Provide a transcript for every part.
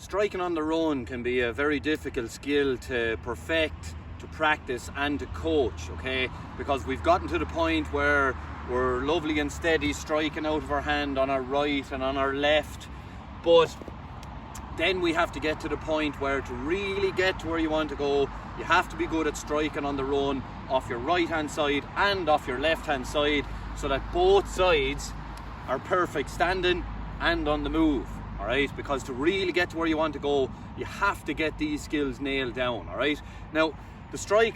Striking on the run can be a very difficult skill to perfect, to practice and to coach, okay? Because we've gotten to the point where we're lovely and steady striking out of our hand on our right and on our left, but then we have to get to the point where to really get to where you want to go, you have to be good at striking on the run off your right hand side and off your left hand side, so that both sides are perfect standing and on the move. Alright, because to really get to where you want to go, you have to get these skills nailed down. Alright, now the strike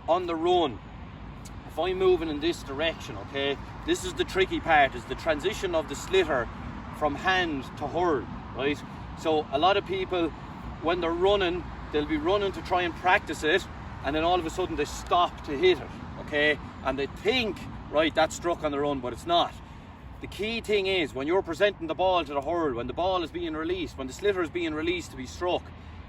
on the run, if I'm moving in this direction, okay, this is the tricky part, is the transition of the slitter from hand to hurl. Right, so a lot of people, when they're running, they'll be running to try and practice it, and then all of a sudden they stop to hit it, okay, and they think, right, that's struck on the run, but it's not. The key thing is, when you're presenting the ball to the hurl, when the ball is being released, when the slitter is being released to be struck,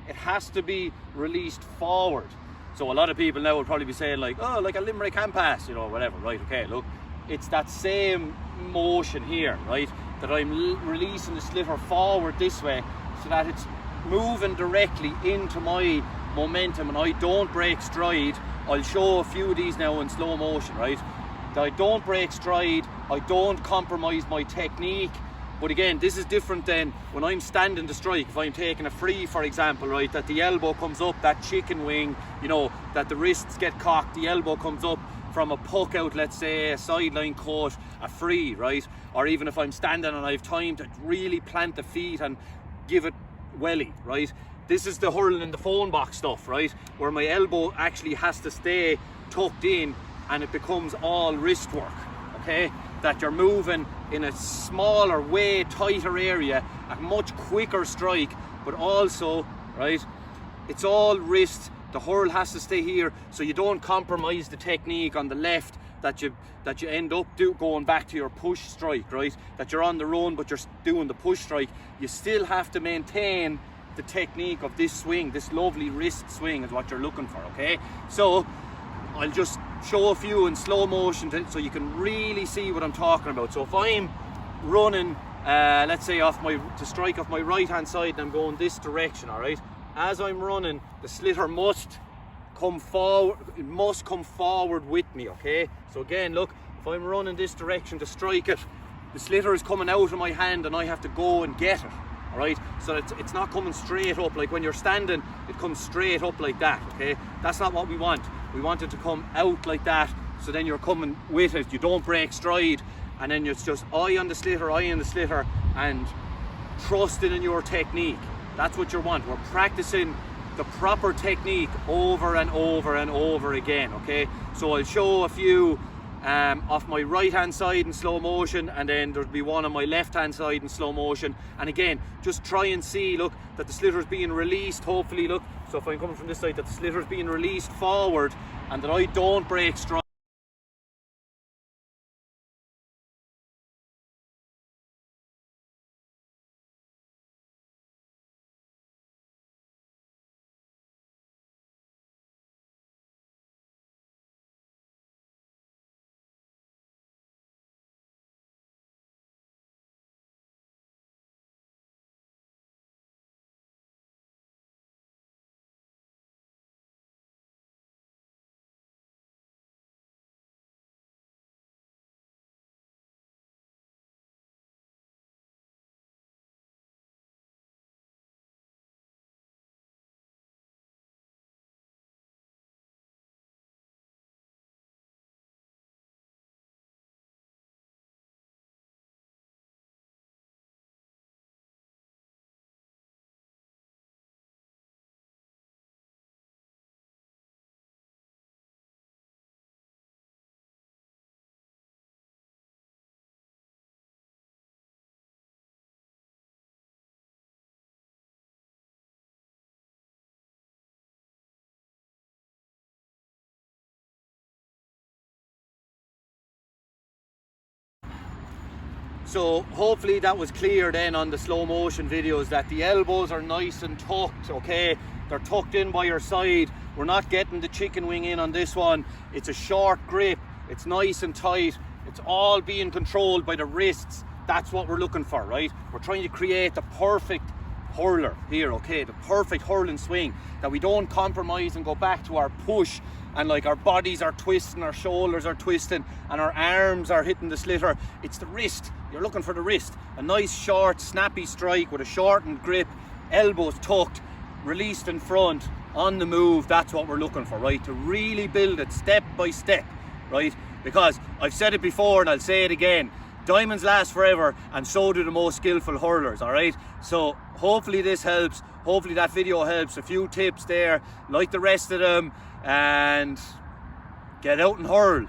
it has to be released forward. So a lot of people now will probably be saying like, oh, like a Limerick hand pass, you know, whatever. Right, okay, look, it's that same motion here, right, that I'm releasing the slitter forward this way so that it's moving directly into my momentum and I don't break stride. I'll show a few of these now in slow motion, right? That I don't break stride, I don't compromise my technique. But again, this is different than when I'm standing to strike. If I'm taking a free, for example, right, that the elbow comes up, that chicken wing, you know, that the wrists get cocked, the elbow comes up from a puck out, let's say, a sideline cut, a free, right? Or even if I'm standing and I have time to really plant the feet and give it welly, right? This is the hurling in the phone box stuff, right? Where my elbow actually has to stay tucked in and it becomes all wrist work, okay? That you're moving in a smaller, way tighter area, a much quicker strike, but also, right, it's all wrist. The hurl has to stay here, so you don't compromise the technique on the left, that you end up going back to your push strike, right? That you're on the run, but you're doing the push strike. You still have to maintain the technique of this swing, this lovely wrist swing is what you're looking for, okay? So I'll just show a few in slow motion so you can really see what I'm talking about. So if I'm running, let's say to strike off my right hand side and I'm going this direction, all right? As I'm running, the slitter must come forward. It must come forward with me, okay? So again, look, if I'm running this direction to strike it, the slitter is coming out of my hand and I have to go and get it, all right? So it's not coming straight up like when you're standing. It comes straight up like that, okay? That's not what we want. We want it to come out like that, so then you're coming with it. You don't break stride, and then it's just eye on the slitter, and trusting in your technique. That's what you want. We're practicing the proper technique over and over and over again, okay? So I'll show a few off my right hand side in slow motion, and then there'll be one on my left hand side in slow motion. And again, just try and see, look, that the slitter is being released, hopefully, look. So if I'm coming from this side, that the slitter is being released forward and that I don't break stride. So hopefully that was clear then on the slow motion videos, that the elbows are nice and tucked, okay? They're tucked in by your side. We're not getting the chicken wing in on this one. It's a short grip. It's nice and tight. It's all being controlled by the wrists. That's what we're looking for, right? We're trying to create the perfect hurler here, okay, the perfect hurling swing, that we don't compromise and go back to our push and like our bodies are twisting, our shoulders are twisting and our arms are hitting the slitter. It's the wrist. You're looking for the wrist. A nice short snappy strike with a shortened grip, elbows tucked, released in front, on the move. That's what we're looking for, right? To really build it step by step, right? Because I've said it before and I'll say it again, diamonds last forever, and so do the most skillful hurlers, all right? So hopefully this helps. Hopefully that video helps. A few tips there, like the rest of them, and get out and hurl.